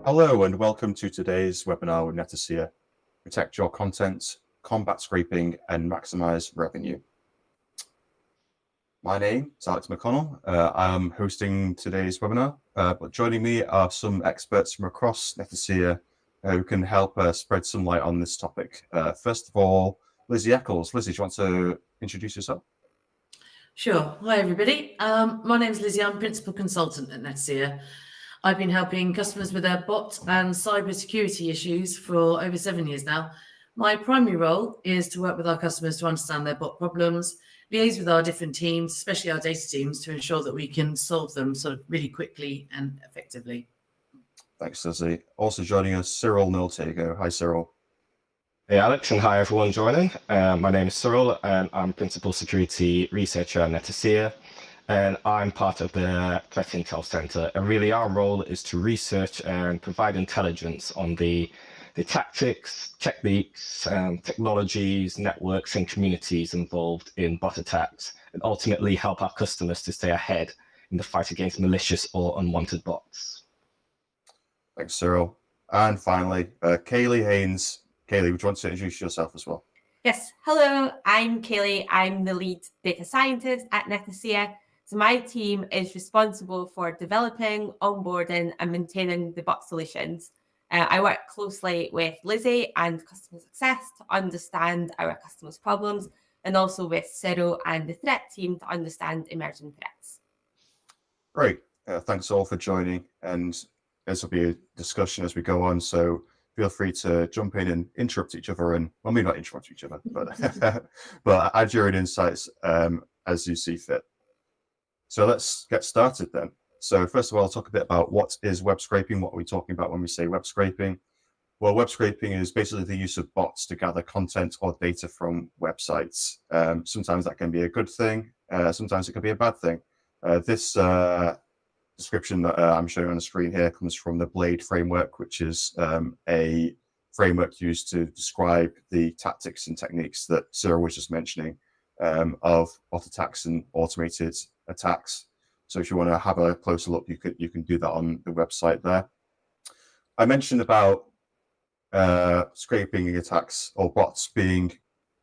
Hello and welcome to today's webinar with Netacea. Protect your content, combat scraping and maximize revenue. My name is Alex McConnell. I'm hosting today's webinar, but joining me are some experts from across Netacea who can help spread some light on this topic. First of all, Lizzie Eccles. Lizzie, do you want to introduce yourself? Sure. Hi, everybody. My name is Lizzie. I'm Principal Consultant at Netacea. I've been helping customers with their bot and cyber security issues for over 7 years now. My primary role is to work with our customers to understand their bot problems, liaise with our different teams, especially our data teams, to ensure that we can solve them sort of really quickly and effectively. Thanks, Lizzie. Also joining us, Cyril Noltego. Hi, Cyril. Hey Alex, and hi everyone joining. My name is Cyril and I'm Principal Security Researcher at Netacea, and I'm part of the Threat Intel Center. And really our role is to research and provide intelligence on the tactics, techniques, technologies, networks and communities involved in bot attacks, and ultimately help our customers to stay ahead in the fight against malicious or unwanted bots. Thanks, Cyril. And finally, Kaylee Haynes. Kaylee, would you want to introduce yourself as well? Yes. Hello, I'm Kaylee. I'm the lead data scientist at Netacea. So my team is responsible for developing, onboarding, and maintaining the bot solutions. I work closely with Lizzie and customer success to understand our customers' problems, and also with Cyril and the threat team to understand emerging threats. Great. Thanks all for joining. And this will be a discussion as we go on. So feel free to jump in and interrupt each other, and well, maybe not interrupt each other, but add your own insights as you see fit. So let's get started then. So first of all, I'll talk a bit about what is web scraping. What are we talking about when we say web scraping? Well, web scraping is basically the use of bots to gather content or data from websites. Sometimes that can be a good thing. Sometimes it can be a bad thing. This description that I'm showing on the screen here comes from the Blade framework, which is a framework used to describe the tactics and techniques that Cyril was just mentioning of bot attacks and automated attacks. So if you want to have a closer look, you can do that on the website there. I mentioned about scraping attacks or bots being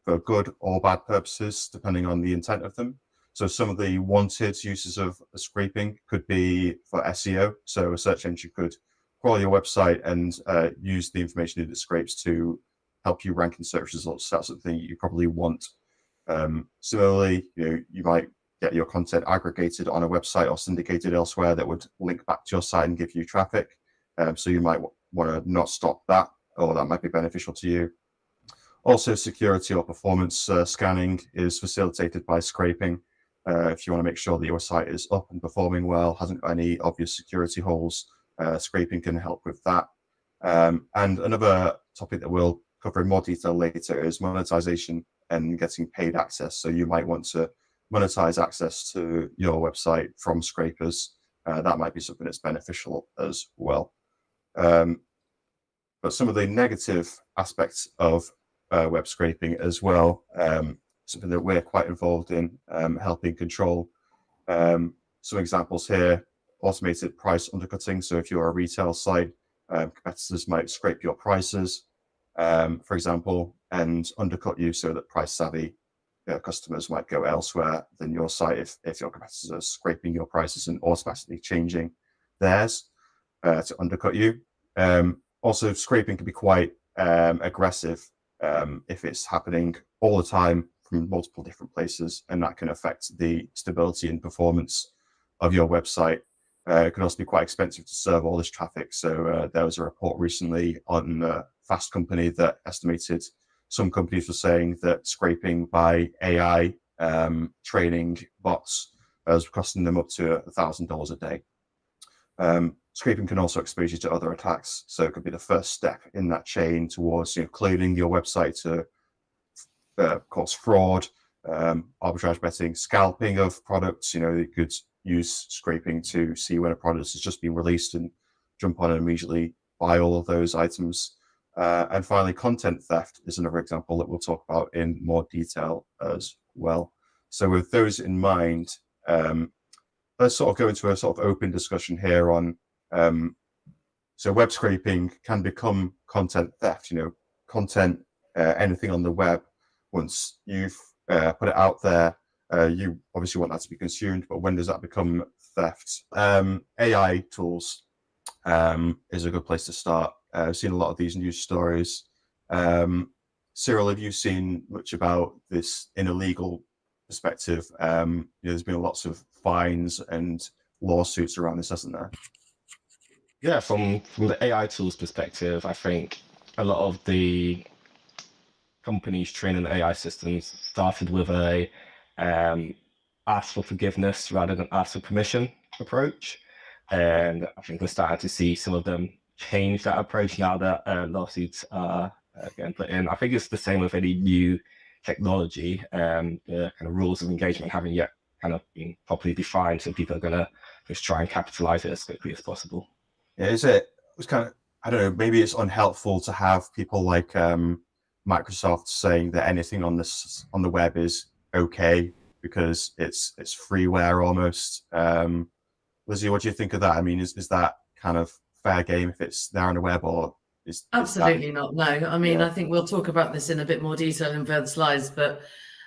for good or bad purposes, depending on the intent of them. So some of the wanted uses of scraping could be for SEO. So a search engine could crawl your website and use the information that it scrapes to help you rank in search results. That's something you probably want. Similarly, you might get your content aggregated on a website or syndicated elsewhere that would link back to your site and give you traffic. So you might want to not stop that, or that might be beneficial to you. Also, security or performance scanning is facilitated by scraping. If you want to make sure that your site is up and performing well, hasn't got any obvious security holes, scraping can help with that. And another topic that we'll cover in more detail later is monetization and getting paid access. So you might want to monetize access to your website from scrapers. That might be something that's beneficial as well. But some of the negative aspects of web scraping as well, something that we're quite involved in helping control. Some examples here: automated price undercutting. So if you're a retail site, competitors might scrape your prices, for example, and undercut you so that price savvy customers might go elsewhere than your site if your competitors are scraping your prices and automatically changing theirs to undercut you. Also, scraping can be quite aggressive if it's happening all the time from multiple different places, and that can affect the stability and performance of your website. It can also be quite expensive to serve all this traffic. So there was a report recently on Fast Company that estimated some companies were saying that scraping by AI training bots was costing them up to $1,000 a day. Scraping can also expose you to other attacks. So it could be the first step in that chain towards cloning your website to cause fraud, arbitrage betting, scalping of products. You could use scraping to see when a product has just been released and jump on and immediately buy all of those items. And finally, content theft is another example that we'll talk about in more detail as well. So with those in mind, let's sort of go into a sort of open discussion here on So web scraping can become content theft. Content, anything on the web, once you've put it out there, you obviously want that to be consumed, but when does that become theft? AI tools is a good place to start. I've seen a lot of these news stories. Cyril, have you seen much about this in a legal perspective? There's been lots of fines and lawsuits around this, hasn't there? Yeah, from the AI tools perspective, I think a lot of the companies training the AI systems started with a ask for forgiveness rather than ask for permission approach. And I think we're starting to see some of them change that approach now that lawsuits are getting put in. I think it's the same with any new technology. The kind of rules of engagement haven't yet kind of been properly defined, so people are going to just try and capitalize it as quickly as possible. Yeah, it's kind of, I don't know, maybe it's unhelpful to have people like Microsoft saying that anything on the web is okay because it's freeware almost. Lizzie, what do you think of that? I mean, is that kind of fair game if it's there on the web, or is Absolutely not. No, I mean, Yeah. I think we'll talk about this in a bit more detail in further slides, but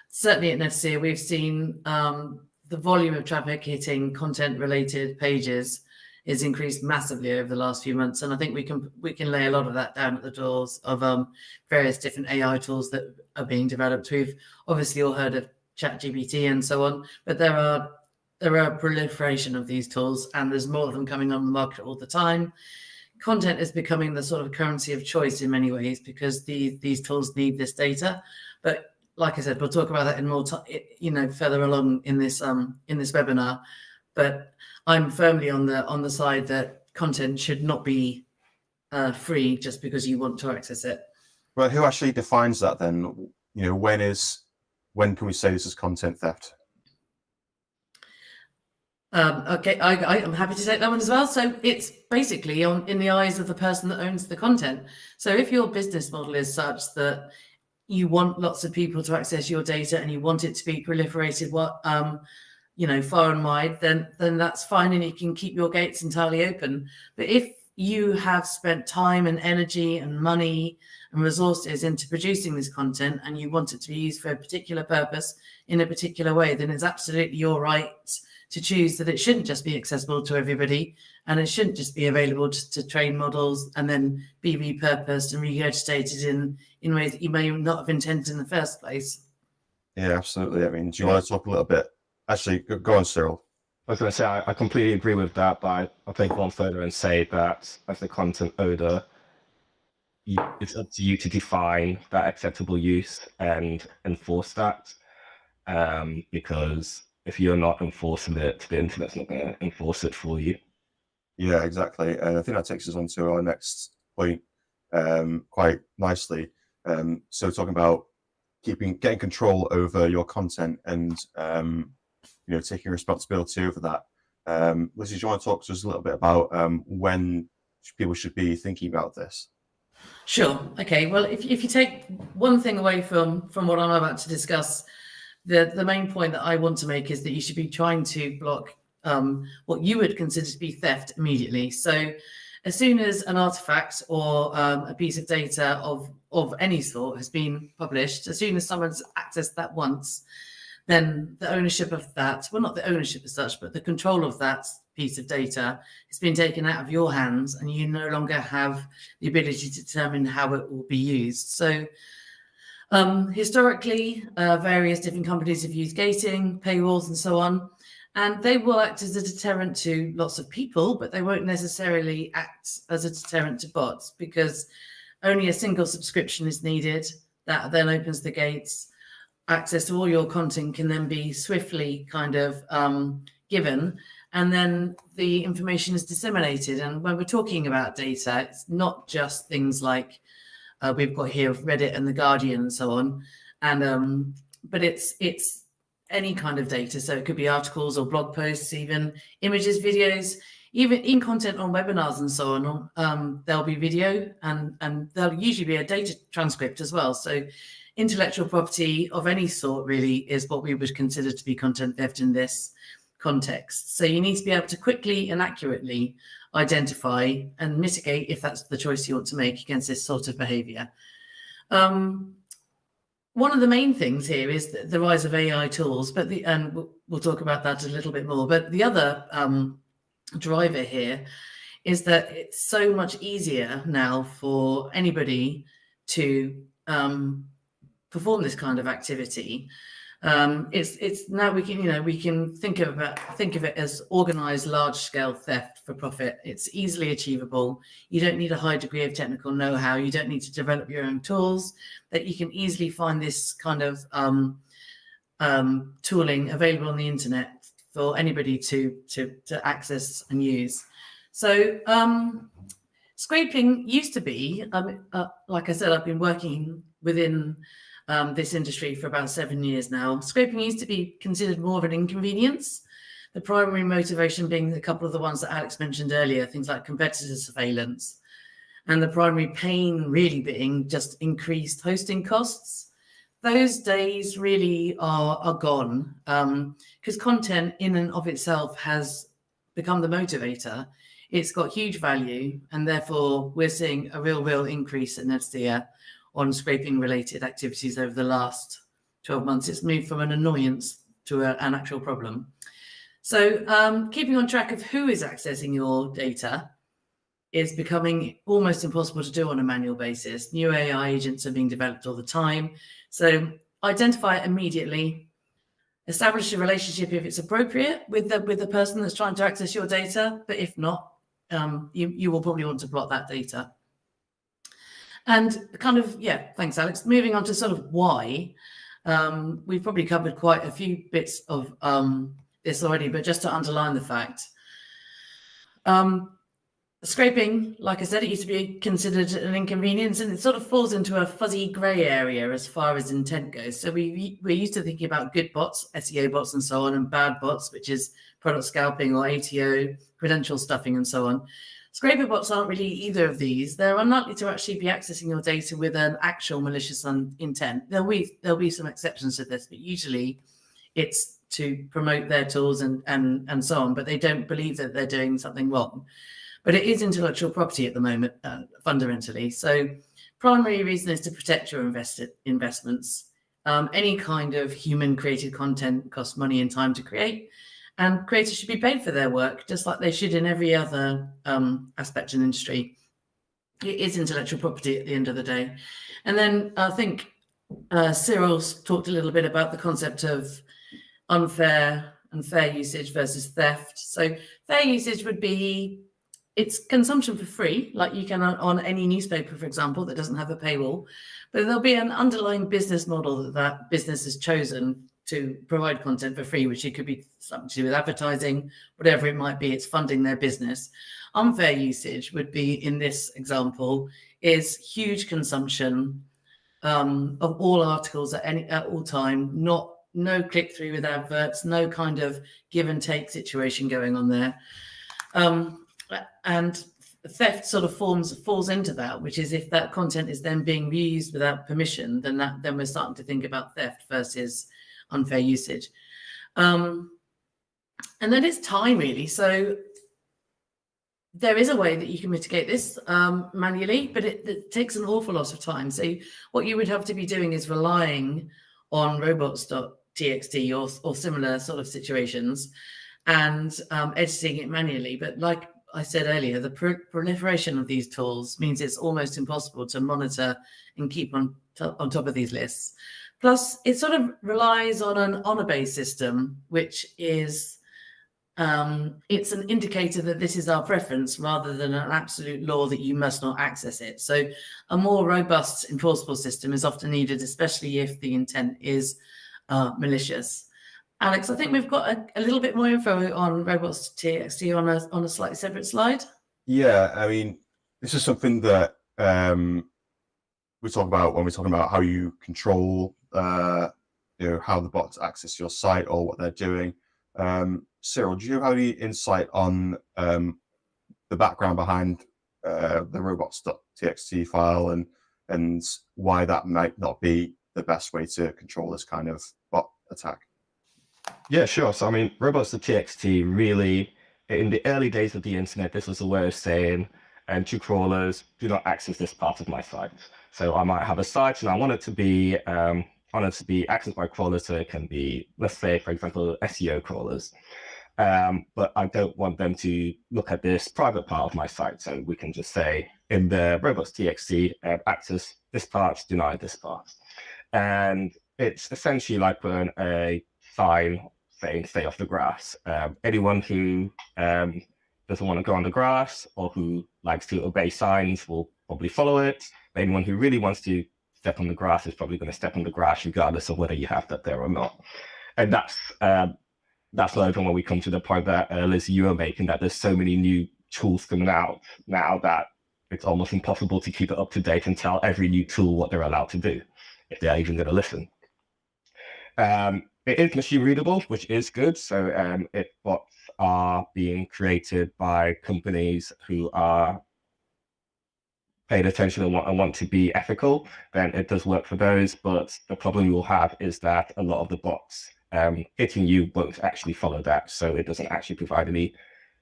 certainly at Netacea, we've seen the volume of traffic hitting content-related pages is increased massively over the last few months, and I think we can lay a lot of that down at the doors of various different AI tools that are being developed. We've obviously all heard of ChatGPT and so on, but there are a proliferation of these tools, and there's more of them coming on the market all the time. Content is becoming the sort of currency of choice in many ways because these tools need this data. But like I said, we'll talk about that in more further along in this webinar. But I'm firmly on the side that content should not be free just because you want to access it. Well, who actually defines that then? When can we say this is content theft? Okay, I'm happy to take that one as well. So it's basically in the eyes of the person that owns the content. So if your business model is such that you want lots of people to access your data and you want it to be proliferated, far and wide, then that's fine, and you can keep your gates entirely open. But if you have spent time and energy and money and resources into producing this content and you want it to be used for a particular purpose in a particular way, then it's absolutely your right to choose that it shouldn't just be accessible to everybody, and it shouldn't just be available to train models and then be repurposed and regurgitated in ways that you may not have intended in the first place. Yeah, absolutely. I mean, do you want to talk a little bit? Actually, go on, Cyril. I was going to say, I completely agree with that, but I'll take one further and say that as the content owner, it's up to you to define that acceptable use and enforce that, because if you're not enforcing it, the internet's not going to enforce it for you. Yeah, exactly. And I think that takes us on to our next point quite nicely. So talking about getting control over your content and taking responsibility over that. Lizzie, do you want to talk to us a little bit about when people should be thinking about this? Sure. Okay. Well, if you take one thing away from what I'm about to discuss, the main point that I want to make is that you should be trying to block what you would consider to be theft immediately. So as soon as an artifact or a piece of data of any sort has been published, as soon as someone's accessed that once, then the ownership of that, well, not the ownership as such, but the control of that piece of data has been taken out of your hands, and you no longer have the ability to determine how it will be used. So historically, various different companies have used gating, paywalls, and so on, and they will act as a deterrent to lots of people, but they won't necessarily act as a deterrent to bots, because only a single subscription is needed. That then opens the gates. Access to all your content can then be swiftly kind of given, and then the information is disseminated. And when we're talking about data, it's not just things like we've got here Reddit and The Guardian and so on, and but it's any kind of data. So it could be articles or blog posts, even images, videos, even in content on webinars and so on. There'll be video, and there'll usually be a data transcript as well. So intellectual property of any sort really is what we would consider to be content theft in this. context. So you need to be able to quickly and accurately identify and mitigate, if that's the choice you want to make, against this sort of behavior. One of the main things here is the rise of AI tools, and we'll talk about that a little bit more. But the other driver here is that it's so much easier now for anybody to perform this kind of activity. It's now we can think of it as organized large-scale theft for profit. It's easily achievable. You don't need a high degree of technical know-how. You don't need to develop your own tools. That you can easily find this kind of tooling available on the internet for anybody to access and use. So scraping used to be, like I said, I've been working within this industry for about 7 years now. Scraping used to be considered more of an inconvenience, the primary motivation being a couple of the ones that Alex mentioned earlier, things like competitor surveillance, and the primary pain really being just increased hosting costs. Those days really are gone, because content in and of itself has become the motivator. It's got huge value, and therefore we're seeing a real increase in Netacea on scraping related activities over the last 12 months. It's moved from an annoyance to an actual problem. So keeping on track of who is accessing your data is becoming almost impossible to do on a manual basis. New AI agents are being developed all the time. So identify it immediately, establish a relationship if it's appropriate with the person that's trying to access your data, but if not, you will probably want to block that data. And kind of, yeah, thanks, Alex. Moving on to sort of why, we've probably covered quite a few bits of this already, but just to underline the fact, scraping, like I said, it used to be considered an inconvenience, and it sort of falls into a fuzzy grey area as far as intent goes. So we're used to thinking about good bots, SEO bots and so on, and bad bots, which is product scalping or ATO, credential stuffing and so on. Scraper bots aren't really either of these. They're unlikely to actually be accessing your data with an actual malicious intent. There'll be some exceptions to this, but usually it's to promote their tools and so on, but they don't believe that they're doing something wrong. But it is intellectual property at the moment, fundamentally. So primary reason is to protect your investments. Any kind of human-created content costs money and time to create, and creators should be paid for their work, just like they should in every other aspect in industry. It is intellectual property at the end of the day. And then I think Cyril talked a little bit about the concept of unfair and fair usage versus theft. So fair usage would be it's consumption for free, like you can on any newspaper, for example, that doesn't have a paywall, but there'll be an underlying business model that business has chosen to provide content for free, which it could be something to do with advertising, whatever it might be, it's funding their business. Unfair usage would be, in this example, is huge consumption of all articles at all time, no click-through with adverts, no kind of give and take situation going on there. And theft sort of falls into that, which is if that content is then being reused without permission, then we're starting to think about theft versus unfair usage. And then it's time, really. So there is a way that you can mitigate this manually, but it takes an awful lot of time. So what you would have to be doing is relying on robots.txt or similar sort of situations and editing it manually. But like I said earlier, the proliferation of these tools means it's almost impossible to monitor and keep on top of these lists. Plus, it sort of relies on an honor-based system, which is it's an indicator that this is our preference rather than an absolute law that you must not access it. So a more robust enforceable system is often needed, especially if the intent is malicious. Alex, I think we've got a little bit more info on robots.txt on a slightly separate slide. Yeah, I mean, this is something that we talk about when we're talking about how you control, how the bots access your site or what they're doing. Cyril, do you have any insight on the background behind the robots.txt file and why that might not be the best way to control this kind of bot attack? Yeah, sure. So, I mean, robots.txt really, in the early days of the internet, this was a way of saying, to crawlers, do not access this part of my site. So I might have a site and I want it to be accessed by crawlers, so it can be, let's say, for example, SEO crawlers. But I don't want them to look at this private part of my site. So we can just say in the robots.txt, access this part, deny this part. And it's essentially like putting a sign saying stay off the grass. Anyone who doesn't want to go on the grass or who likes to obey signs will probably follow it. But anyone who really wants to step on the grass is probably going to step on the grass regardless of whether you have that there or not. And that's even when we come to the point that Liz, you were making, that there's so many new tools coming out now that it's almost impossible to keep it up to date and tell every new tool what they're allowed to do, if they're even going to listen. It is machine readable, which is good. So if bots are being created by companies who are paid attention and want to be ethical, then it does work for those. But the problem you will have is that a lot of the bots hitting you won't actually follow that. So it doesn't actually provide any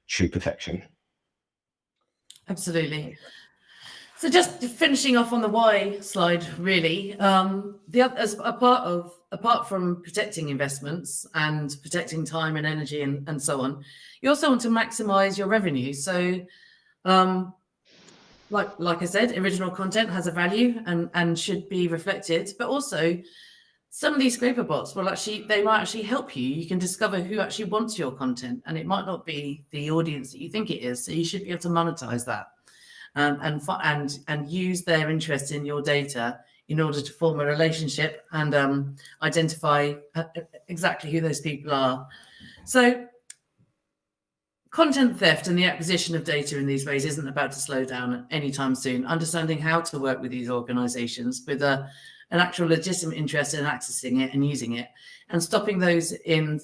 true protection. Absolutely. So just finishing off on the why slide, really, apart from protecting investments and protecting time and energy and so on, you also want to maximize your revenue. So like I said, original content has a value and should be reflected, but also some of these scraper bots they might actually help you. You can discover who actually wants your content, and it might not be the audience that you think it is. So you should be able to monetize that. And use their interest in your data in order to form a relationship and identify exactly who those people are. So content theft and the acquisition of data in these ways isn't about to slow down anytime soon. Understanding how to work with these organizations with an actual legitimate interest in accessing it and using it, and stopping those in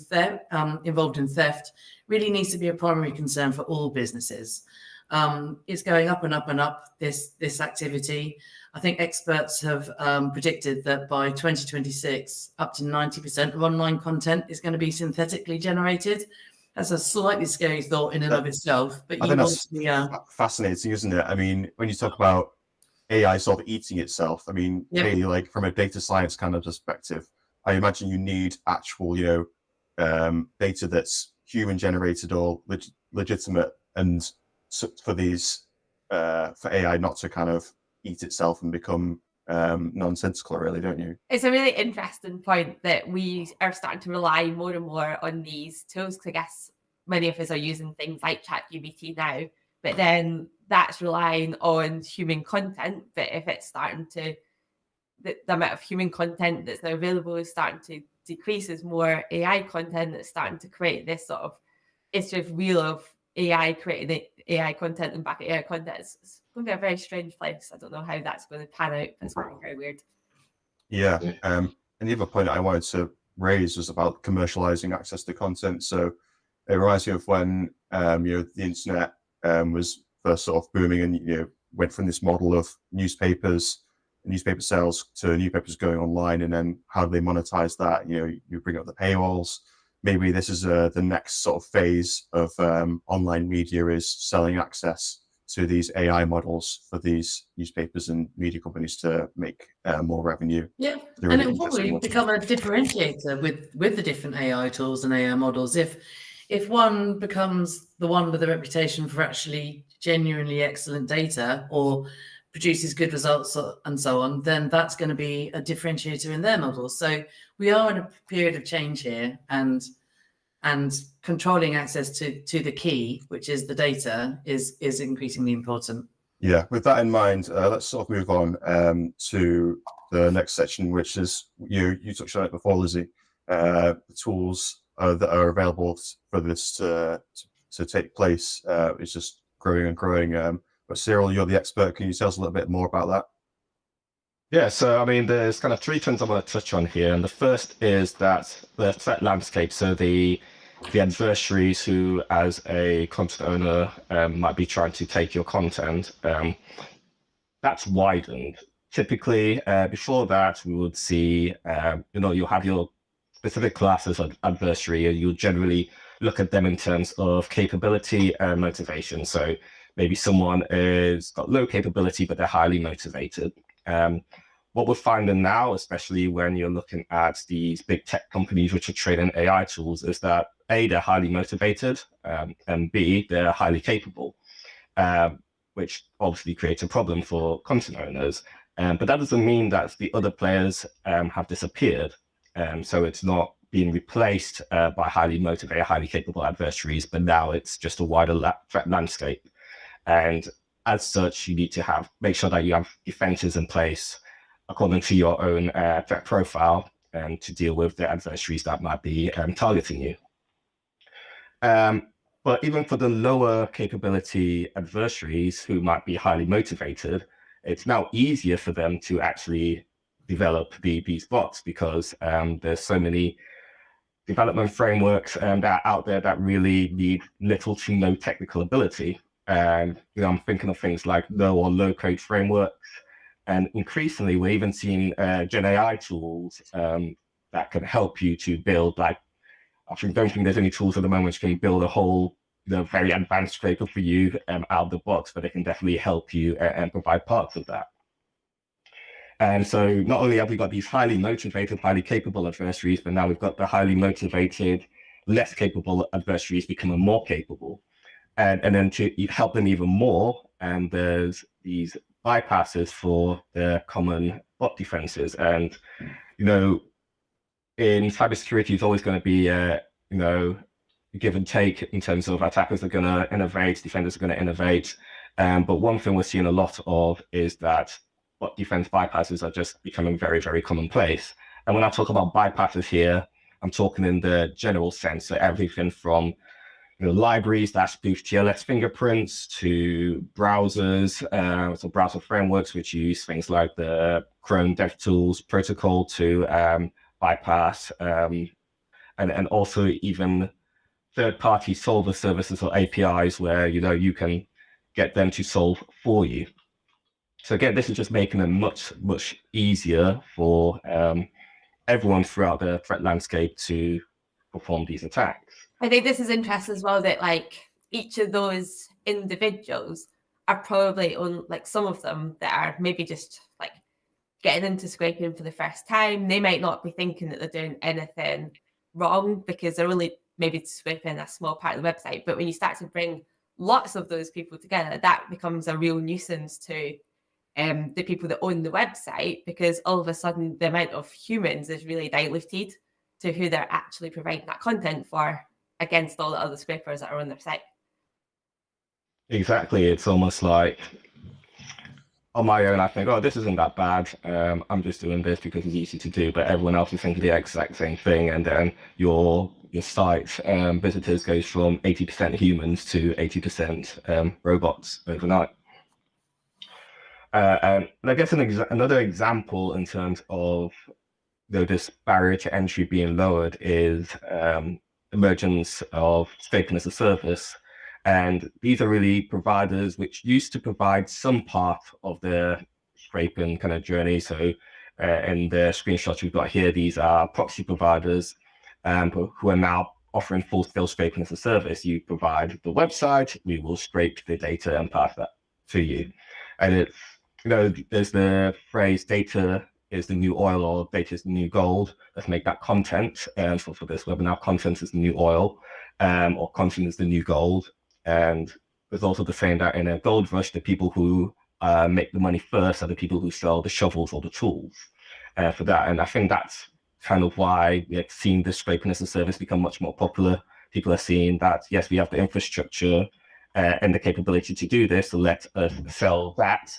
involved in theft really needs to be a primary concern for all businesses. It's going up and up and up, this activity. I think experts have predicted that by 2026, up to 90% of online content is going to be synthetically generated. That's a slightly scary thought in and of itself. But I think that's fascinating, isn't it? I mean, when you talk about AI sort of eating itself, I mean, really, like from a data science kind of perspective, I imagine you need actual, data that's human generated or legitimate, and for these for AI not to kind of eat itself and become nonsensical, really, don't you? It's a really interesting point that we are starting to rely more and more on these tools, because I guess many of us are using things like ChatGPT now, but then that's relying on human content. But if it's starting to, the amount of human content that's now available is starting to decrease as more AI content that's starting to create this sort of, it's just wheel of AI creating AI content and back AI content. It's going to be a very strange place. I don't know how that's going to pan out. It's going to be very weird. Yeah. And the other point I wanted to raise was about commercializing access to content. So it reminds me of when the internet was first sort of booming, and went from this model of newspaper sales to newspapers going online, and then how do they monetize that? You bring up the paywalls. Maybe this is the next sort of phase of online media, is selling access to these AI models for these newspapers and media companies to make more revenue. Yeah, and it will probably become a differentiator with the different AI tools and AI models. If one becomes the one with a reputation for actually genuinely excellent data or produces good results and so on, then that's going to be a differentiator in their models. So we are in a period of change here, and controlling access to the key, which is the data, is increasingly important. Yeah, with that in mind, let's sort of move on to the next section, which is you touched on it before, Lizzie. The tools that are available for this to take place is just growing and growing. But Cyril, you're the expert. Can you tell us a little bit more about that? Yeah, so I mean, there's kind of three things I want to touch on here. And the first is that the threat landscape, so the adversaries who, as a content owner, might be trying to take your content, that's widened. Typically, before that, we would see, you'll have your specific class as an adversary, you'll generally look at them in terms of capability and motivation. So maybe someone is got low capability, but they're highly motivated. What we're finding now, especially when you're looking at these big tech companies which are trading AI tools, is that A, they're highly motivated, and B, they're highly capable, which obviously creates a problem for content owners. But that doesn't mean that the other players have disappeared. So it's not being replaced by highly motivated, highly capable adversaries, but now it's just a wider threat landscape. And as such, you need to make sure that you have defenses in place according to your own threat profile to deal with the adversaries that might be targeting you. But even for the lower capability adversaries who might be highly motivated, it's now easier for them to actually develop these bots because there's so many development frameworks that are out there that really need little to no technical ability. And I'm thinking of things like low or low code frameworks. And increasingly, we're even seeing GenAI tools that can help you to build, like, I don't think there's any tools at the moment which can build a whole very advanced scraper for you out of the box, but they can definitely help you and provide parts of that. And so not only have we got these highly motivated, highly capable adversaries, but now we've got the highly motivated, less capable adversaries becoming more capable. And then to help them even more, and there's these bypasses for the common bot defenses. And, in cybersecurity, it's always going to be, give and take in terms of attackers are going to innovate, defenders are going to innovate. But one thing we're seeing a lot of is that bot defense bypasses are just becoming very, very commonplace. And when I talk about bypasses here, I'm talking in the general sense, so everything from libraries that spoof TLS fingerprints to browsers, so browser frameworks which use things like the Chrome DevTools protocol to bypass, and also even third-party solver services or APIs where you can get them to solve for you. So again, this is just making it much, much easier for everyone throughout the threat landscape to perform these attacks. I think this is interesting as well that each of those individuals are probably on some of them that are maybe just getting into scraping for the first time. They might not be thinking that they're doing anything wrong because they're only maybe scraping a small part of the website. But when you start to bring lots of those people together, that becomes a real nuisance to the people that own the website, because all of a sudden the amount of humans is really diluted to who they're actually providing that content for against all the other scrapers that are on their site. Exactly. It's almost like on my own, I think, oh, this isn't that bad. I'm just doing this because it's easy to do, but everyone else is thinking the exact same thing. And then your site visitors goes from 80% humans to 80% robots overnight. And I guess another example in terms of this barrier to entry being lowered is emergence of scraping as a service. And these are really providers which used to provide some part of the scraping kind of journey. So in the screenshots we've got here, these are proxy providers who are now offering full-scale scraping as a service. You provide the website, we will scrape the data and pass that to you. And it's, there's the phrase data is the new oil or data is the new gold. Let's make that content. And for this webinar, content is the new oil, or content is the new gold. And there's also the saying that in a gold rush, the people who make the money first are the people who sell the shovels or the tools for that. And I think that's kind of why we're seeing this scraping as a service become much more popular. People are seeing that, yes, we have the infrastructure and the capability to do this, so let us sell that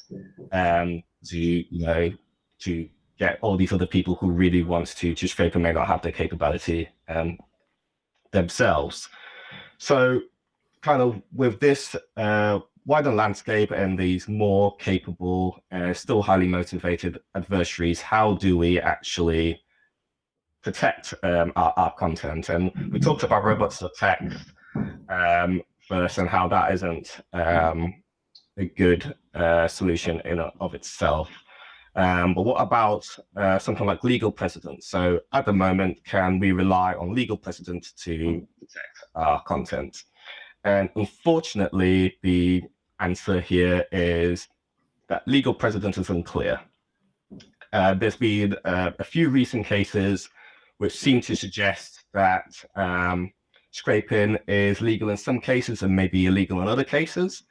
to get all these other people who really want to scrape and may not have the capability themselves. So kind of with this wider landscape and these more capable, still highly motivated adversaries, how do we actually protect our content? And we talked about robots of text first and how that isn't a good solution in and of itself. But what about something like legal precedent? So at the moment, can we rely on legal precedent to protect our content? And unfortunately, the answer here is that legal precedent is unclear. There's been a few recent cases which seem to suggest that scraping is legal in some cases and maybe illegal in other cases.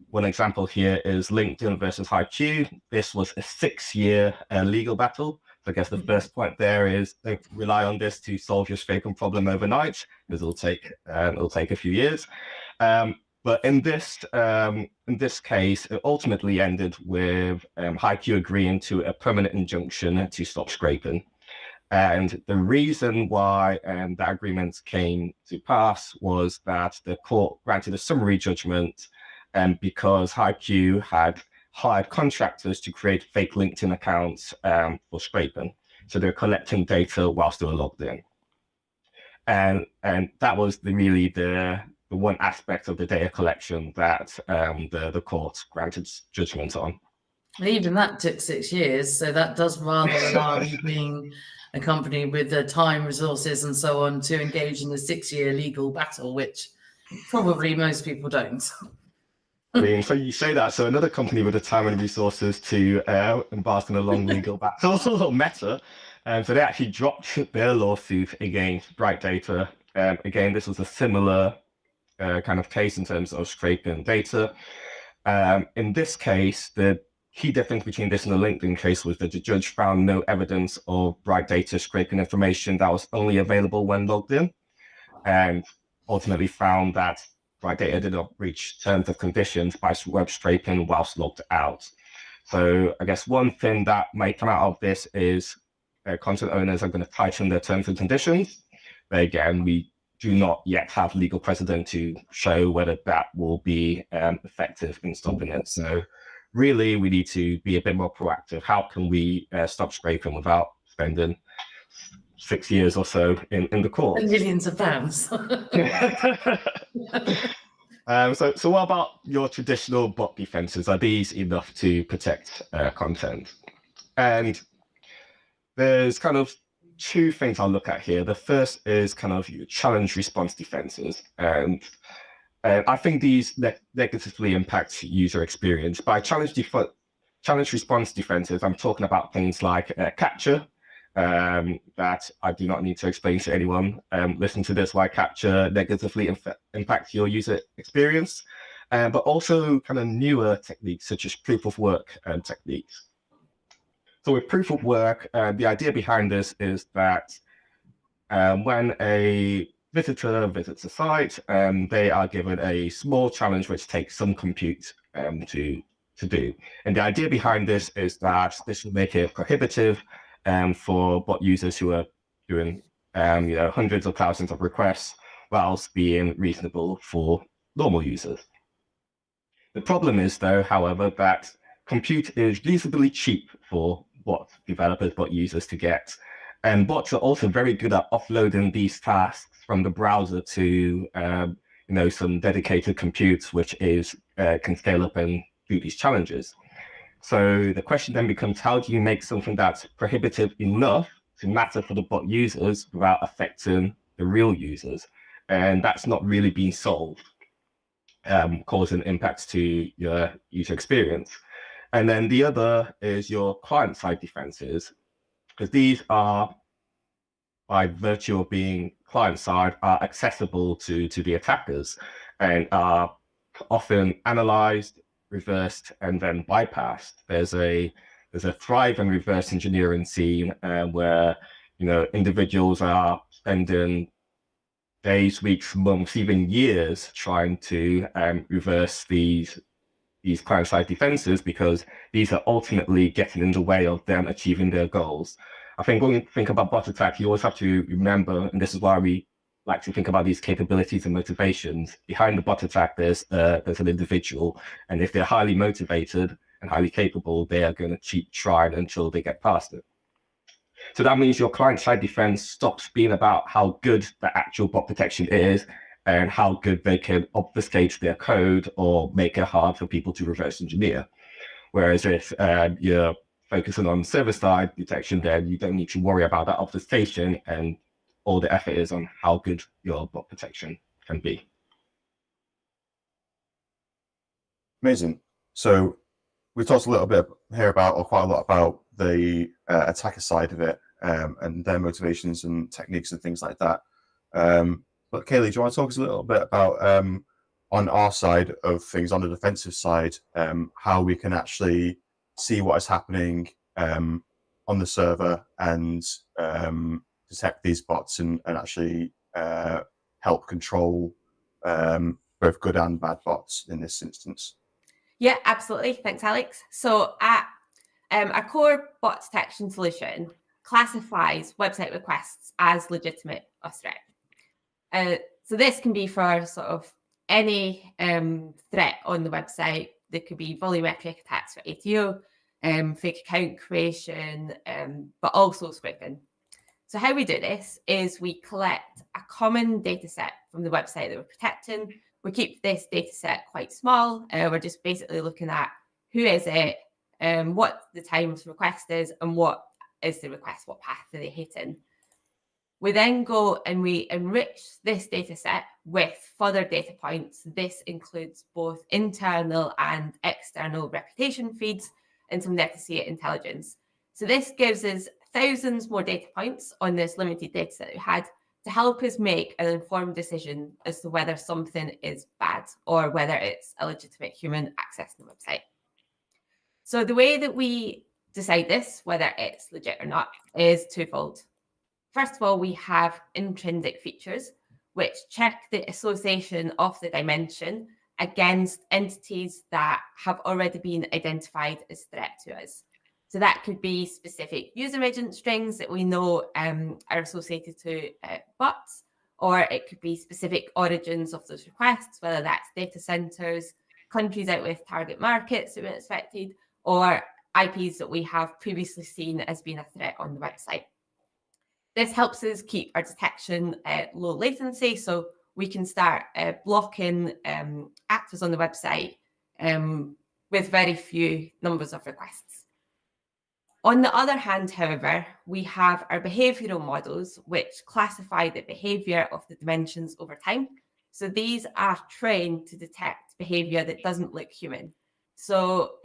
One example here is LinkedIn versus HiQ. This was a 6-year legal battle. So I guess the first point there is don't rely on this to solve your scraping problem overnight, because it'll take a few years. But in this case, it ultimately ended with HiQ agreeing to a permanent injunction to stop scraping. And the reason why that agreement came to pass was that the court granted a summary judgment because HiQ had hired contractors to create fake LinkedIn accounts for scraping. So they're collecting data whilst they were logged in. And that was really the one aspect of the data collection that the court granted judgment on. Even that took 6 years, so that does rather alarm you being a company with the time, resources, and so on to engage in a 6-year legal battle, which probably most people don't. I mean, so you say that. So another company with the time and resources to embark on a long legal battle, Meta, so they actually dropped their lawsuit against Bright Data. Again, this was a similar kind of case in terms of scraping data. In this case, the key difference between this and the LinkedIn case was that the judge found no evidence of Bright Data scraping information that was only available when logged in, and ultimately found that Bright Data did not breach terms and conditions by web scraping whilst logged out. So I guess one thing that may come out of this is content owners are going to tighten their terms and conditions. But again, we do not yet have legal precedent to show whether that will be effective in stopping it. So really, we need to be a bit more proactive. How can we stop scraping without spending 6 years or so in the court? And millions of pounds. So what about your traditional bot defenses? Are these enough to protect content? And there's kind of 2 things I'll look at here. The first is kind of your challenge response defenses. And I think these negatively impact user experience. By challenge response defenses, I'm talking about things like capture, that I do not need to explain to anyone. Listen to this, why capture negatively impacts your user experience, but also kind of newer techniques such as proof of work techniques. So with proof of work, the idea behind this is that when a visitor visits a site, they are given a small challenge which takes some compute to do. And the idea behind this is that this will make it prohibitive for bot users who are doing hundreds of thousands of requests whilst being reasonable for normal users. The problem is, though, however, that compute is reasonably cheap for bot developers, bot users to get. And bots are also very good at offloading these tasks from the browser to some dedicated compute, which can scale up and do these challenges. So the question then becomes, how do you make something that's prohibitive enough to matter for the bot users without affecting the real users? And that's not really being solved, causing impacts to your user experience. And then the other is your client-side defenses, because these are, by virtue of being client-side, are accessible to the attackers and are often analyzed, reversed, and then bypassed. There's a thriving reverse engineering scene where individuals are spending days, weeks, months, even years trying to reverse these client-side defenses, because these are ultimately getting in the way of them achieving their goals. I think when we think about bot attack, you always have to remember, and this is why we like to think about these capabilities and motivations. Behind the bot attack, there's an individual, and if they're highly motivated and highly capable, they are going to keep trying until they get past it. So that means your client-side defense stops being about how good the actual bot protection is and how good they can obfuscate their code or make it hard for people to reverse engineer. Whereas if you're focusing on server-side detection, then you don't need to worry about that obfuscation, and all the effort is on how good your bot protection can be. Amazing. So we talked a little bit here about, or quite a lot about, the attacker side of it, and their motivations and techniques and things like that. But Kaylee, do you want to talk us a little bit about, on our side of things, on the defensive side, how we can actually see what is happening on the server and detect these bots and actually help control both good and bad bots in this instance? Yeah, absolutely. Thanks, Alex. So at a core bot detection solution classifies website requests as legitimate or threat. So this can be for sort of any threat on the website. There could be volumetric attacks for ATO, fake account creation, but also scraping. So how we do this is we collect a common data set from the website that we're protecting. We keep this data set quite small. We're just basically looking at who is it, what the time of the request is, and what is the request, what path are they hitting. We then go and we enrich this data set with further data points. This includes both internal and external reputation feeds and some Netacea intelligence. So this gives us thousands more data points on this limited data set that we had to help us make an informed decision as to whether something is bad or whether it's a legitimate human accessing the website. So the way that we decide this, whether it's legit or not, is twofold. First of all, we have intrinsic features which check the association of the dimension against entities that have already been identified as threat to us. So that could be specific user agent strings that we know are associated to bots, or it could be specific origins of those requests, whether that's data centers, countries out with target markets that we expected, or IPs that we have previously seen as being a threat on the website. This helps us keep our detection at low latency, so we can start blocking actors on the website with very few numbers of requests. On the other hand, however, we have our behavioral models which classify the behavior of the dimensions over time. So these are trained to detect behavior that doesn't look human. So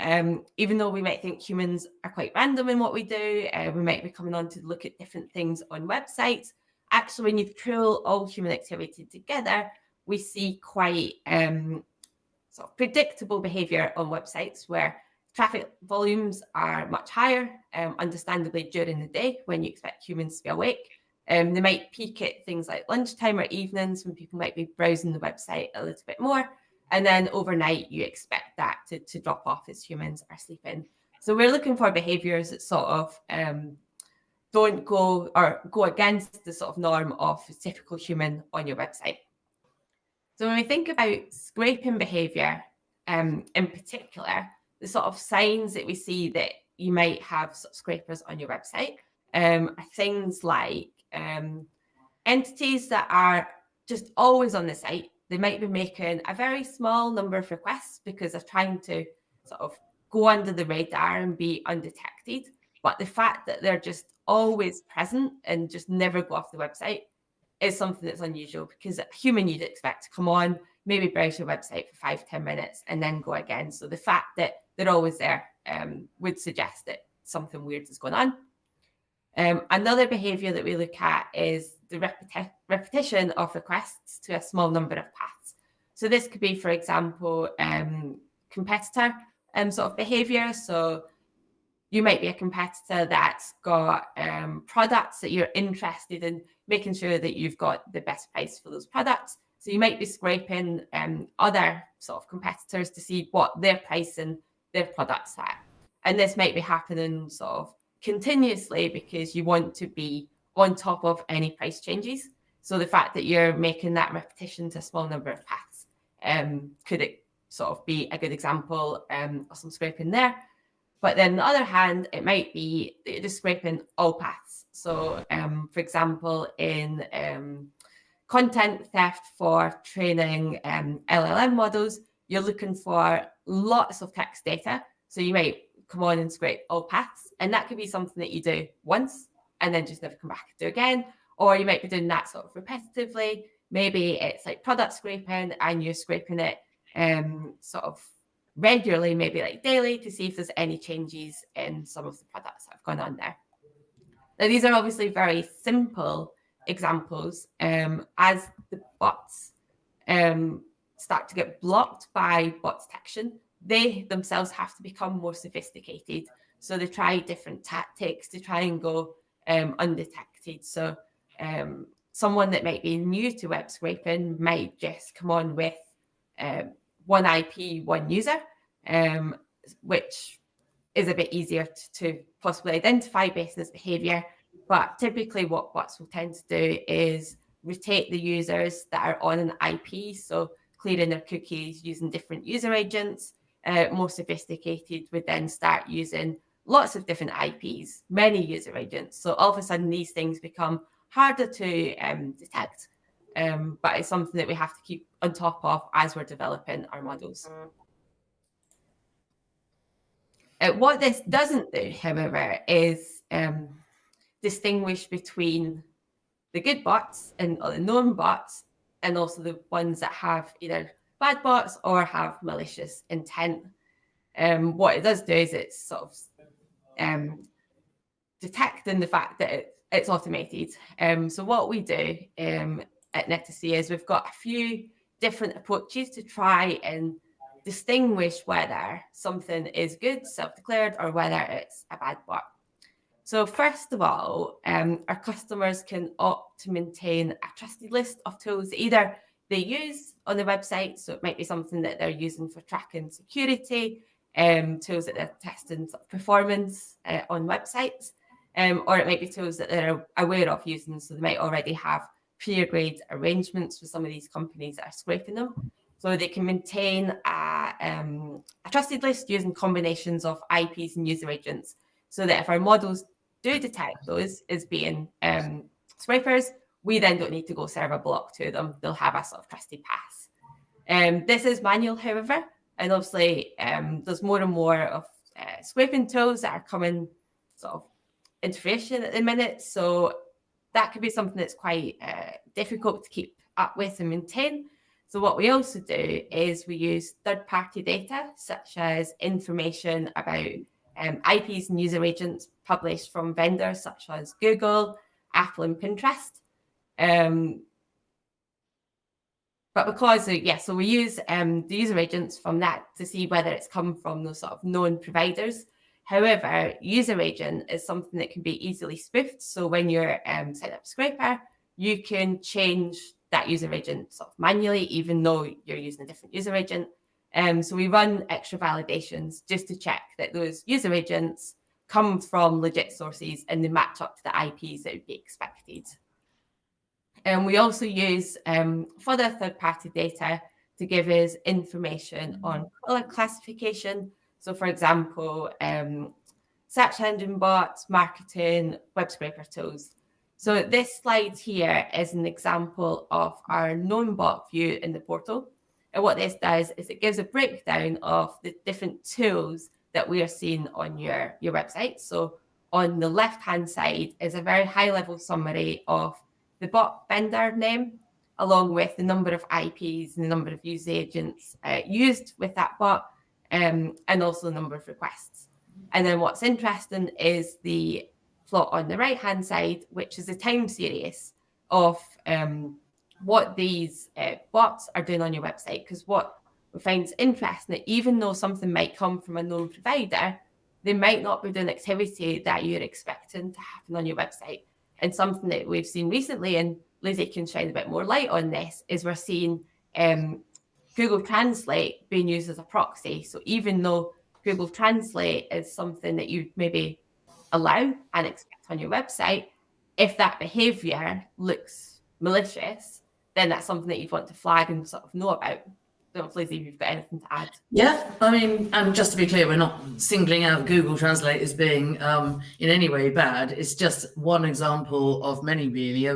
even though we might think humans are quite random in what we do, we might be coming on to look at different things on websites. Actually, when you pull all human activity together, we see quite sort of predictable behavior on websites where traffic volumes are much higher, understandably during the day when you expect humans to be awake. They might peak at things like lunchtime or evenings when people might be browsing the website a little bit more. And then overnight, you expect that to drop off as humans are sleeping. So we're looking for behaviors that sort of don't go against the sort of norm of a typical human on your website. So when we think about scraping behavior in particular, the sort of signs that we see that you might have sort of scrapers on your website are things like entities that are just always on the site. They might be making a very small number of requests because they're trying to sort of go under the radar and be undetected. But the fact that they're just always present and just never go off the website is something that's unusual, because a human you'd expect to come on, maybe browse your website for 5-10 minutes and then go again. So the fact that they're always there would suggest that something weird is going on. Another behavior that we look at is the repetition of requests to a small number of paths. So this could be, for example, competitor sort of behavior. So you might be a competitor that's got products that you're interested in making sure that you've got the best price for those products. So you might be scraping other sort of competitors to see what they're pricing their products at. And this might be happening sort of continuously because you want to be on top of any price changes. So the fact that you're making that repetition to a small number of paths could it sort of be a good example of some scraping there. But then on the other hand, it might be that you're just scraping all paths. So for example, in content theft for training LLM models, you're looking for lots of text data So you might come on and scrape all paths, and that could be something that you do once and then just never come back and do again. Or you might be doing that sort of repetitively. Maybe it's like product scraping and you're scraping it sort of regularly, maybe like daily, to see if there's any changes in some of the products that have gone on there. Now, these are obviously very simple examples. As the bots start to get blocked by bot detection, they themselves have to become more sophisticated. So they try different tactics to try and go undetected. So someone that might be new to web scraping might just come on with one IP, one user, which is a bit easier to possibly identify based on its behavior. But typically what bots will tend to do is rotate the users that are on an IP, so clearing their cookies using different user agents. More sophisticated would then start using lots of different IPs, many user agents. So all of a sudden these things become harder to detect, but it's something that we have to keep on top of as we're developing our models. What this doesn't do, however, is distinguish between the good bots and the known bots, and also the ones that have either bad bots or have malicious intent. What it does do is it's sort of detecting the fact that it's automated. So what we do at Netacea is we've got a few different approaches to try and distinguish whether something is good, self-declared, or whether it's a bad bot. So first of all, our customers can opt to maintain a trusted list of tools that either they use on the website, so it might be something that they're using for tracking security, tools that they're testing performance on websites, or it might be tools that they're aware of using, so they might already have peer grade arrangements with some of these companies that are scraping them. So they can maintain a trusted list using combinations of IPs and user agents, so that if our models do detect those as being scrapers, we then don't need to go serve a block to them. They'll have a sort of trusted pass. This is manual, however, and obviously there's more and more of scraping tools that are coming sort of into fruition at the minute. So that could be something that's quite difficult to keep up with and maintain. So what we also do is we use third-party data, such as information about IPs and user agents published from vendors such as Google, Apple, and Pinterest. But because, so we use the user agents from that to see whether it's come from those sort of known providers. However, user agent is something that can be easily spoofed. So when you're setting up a scraper, you can change that user agent sort of manually, even though you're using a different user agent. So we run extra validations just to check that those user agents come from legit sources and they match up to the IPs that would be expected. And we also use further third-party data to give us information on color classification. So for example, search engine bots, marketing, web scraper tools. So this slide here is an example of our known bot view in the portal. And what this does is it gives a breakdown of the different tools that we are seeing on your website. So on the left-hand side is a very high-level summary of the bot vendor name, along with the number of IPs and the number of user agents used with that bot, and also the number of requests. And then what's interesting is the plot on the right-hand side, which is a time series of what these bots are doing on your website. Because what we find is interesting that even though something might come from a known provider, they might not be doing activity that you're expecting to happen on your website. And something that we've seen recently, and Lizzie can shine a bit more light on this, is we're seeing Google Translate being used as a proxy. So even though Google Translate is something that you maybe allow and expect on your website, if that behavior looks malicious, then that's something that you'd want to flag and sort of know about. I don't know if Lizzie, if you've got anything to add. Yeah, I mean, and just to be clear, we're not singling out Google Translate as being in any way bad. It's just one example of many, really,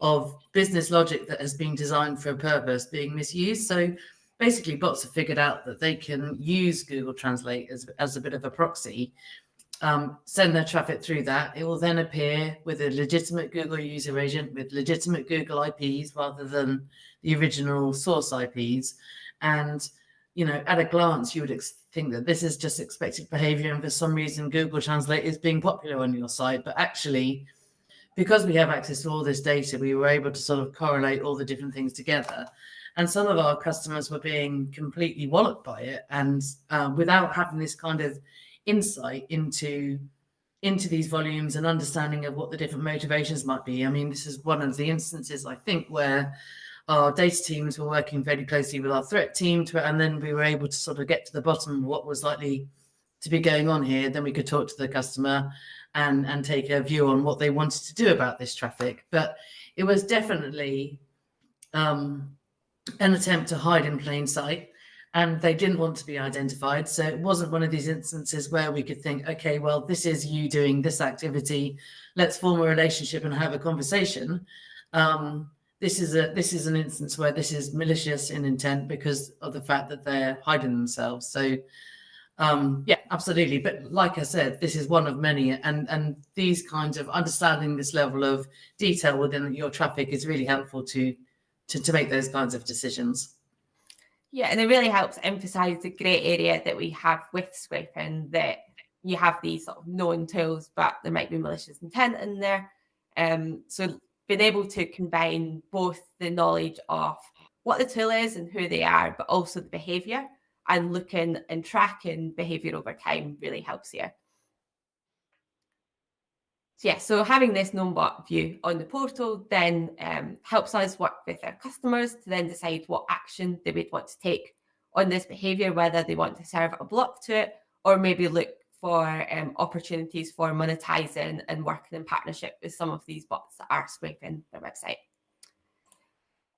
of business logic that has been designed for a purpose being misused. So basically bots have figured out that they can use Google Translate as a bit of a proxy, send their traffic through that. It will then appear with a legitimate Google user agent with legitimate Google IPs rather than the original source IPs. And, you know, at a glance, you would think that this is just expected behavior, and for some reason, Google Translate is being popular on your site. But actually, because we have access to all this data, we were able to sort of correlate all the different things together. And some of our customers were being completely walloped by it, and without having this kind of insight into these volumes and understanding of what the different motivations might be. I mean, this is one of the instances, I think, where our data teams were working very closely with our threat team, and then we were able to sort of get to the bottom of what was likely to be going on here. Then we could talk to the customer and take a view on what they wanted to do about this traffic. But it was definitely an attempt to hide in plain sight, and they didn't want to be identified. So it wasn't one of these instances where we could think, okay, well, this is you doing this activity, let's form a relationship and have a conversation. This is an instance where this is malicious in intent because of the fact that they're hiding themselves. So yeah, absolutely. But like I said, this is one of many, and these kinds of understanding this level of detail within your traffic is really helpful to make those kinds of decisions. Yeah, and it really helps emphasize the grey area that we have with scraping, that you have these sort of known tools, but there might be malicious intent in there. So being able to combine both the knowledge of what the tool is and who they are, but also the behavior, and looking and tracking behavior over time really helps here. So yeah, so having this known bot view on the portal then helps us work with our customers to then decide what action they would want to take on this behavior, whether they want to serve a block to it or maybe look for opportunities for monetizing and working in partnership with some of these bots that are scraping their website.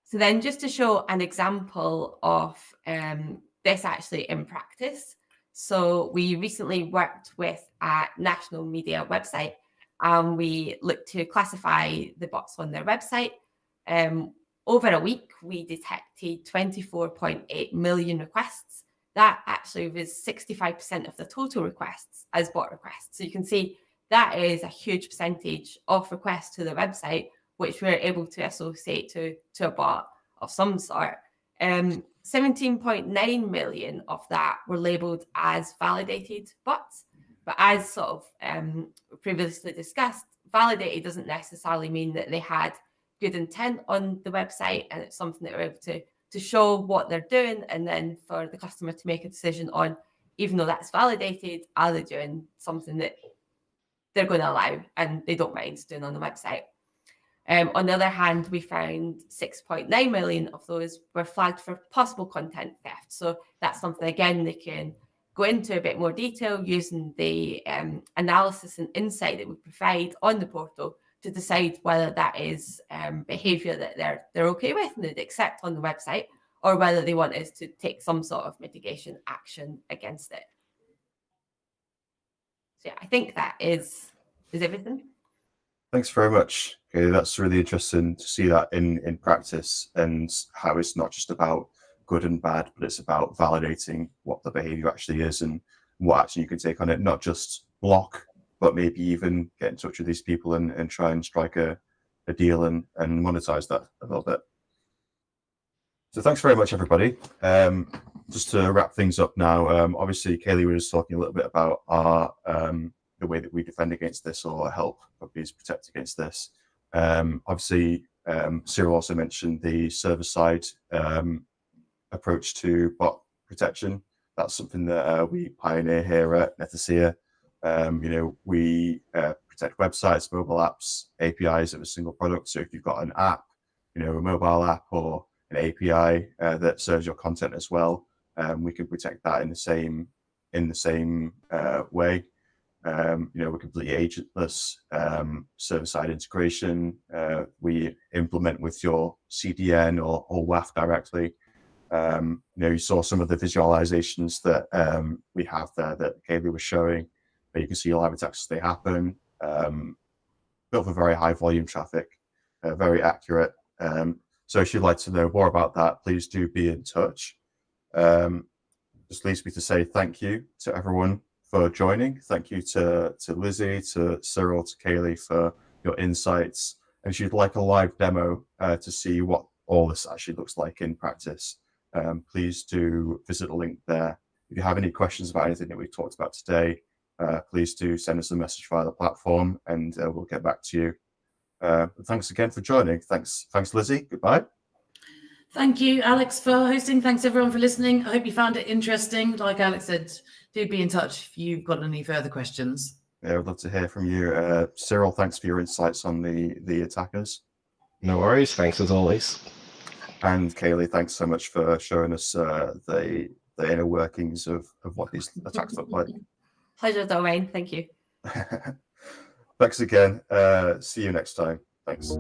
So then just to show an example of this actually in practice. So we recently worked with a national media website, and we looked to classify the bots on their website. Over a week, we detected 24.8 million requests. That actually was 65% of the total requests as bot requests. So you can see that is a huge percentage of requests to the website, which we're able to associate to a bot of some sort. 17.9 million of that were labeled as validated bots. But as sort of previously discussed, validated doesn't necessarily mean that they had good intent on the website, and it's something that we're able to show what they're doing, and then for the customer to make a decision on, even though that's validated, are they doing something that they're going to allow and they don't mind doing on the website. On the other hand, we found 6.9 million of those were flagged for possible content theft. So that's something, again, they can go into a bit more detail using the analysis and insight that we provide on the portal to decide whether that is behavior that they're okay with and they'd accept on the website, or whether they want us to take some sort of mitigation action against it. So yeah, I think that is everything. Thanks very much. Okay, that's really interesting to see that in practice, and how it's not just about good and bad, but it's about validating what the behavior actually is and what action you can take on it, not just block, but maybe even get in touch with these people and try and strike a deal and monetize that a little bit. So thanks very much, everybody. Just to wrap things up now, obviously Kaylee was talking a little bit about our the way that we defend against this, or help companies protect against this. Obviously, Cyril also mentioned the server-side approach to bot protection. That's something that we pioneer here at Netacea. We protect websites, mobile apps, APIs of a single product. So if you've got an app, a mobile app or an API that serves your content as well, we can protect that in the same way. We're completely agentless, server-side integration. We implement with your CDN or WAF directly. You saw some of the visualizations that we have there that Kaylee was showing, where you can see live attacks as they happen. Built for very high volume traffic, very accurate. So if you'd like to know more about that, please do be in touch. Just leaves me to say thank you to everyone for joining. Thank you to Lizzie, to Cyril, to Kaylee for your insights. And if you'd like a live demo to see what all this actually looks like in practice, please do visit the link there. If you have any questions about anything that we've talked about today, please do send us a message via the platform and we'll get back to you. Thanks again for joining. Thanks, Lizzie. Goodbye. Thank you, Alex, for hosting. Thanks, everyone, for listening. I hope you found it interesting. Like Alex said, do be in touch if you've got any further questions. Yeah, I'd love to hear from you. Cyril, thanks for your insights on the attackers. No worries. Thanks as always. And Kaylee, thanks so much for showing us the inner workings of what these attacks look like. Pleasure, Domain. Thank you. Thanks again. See you next time. Thanks.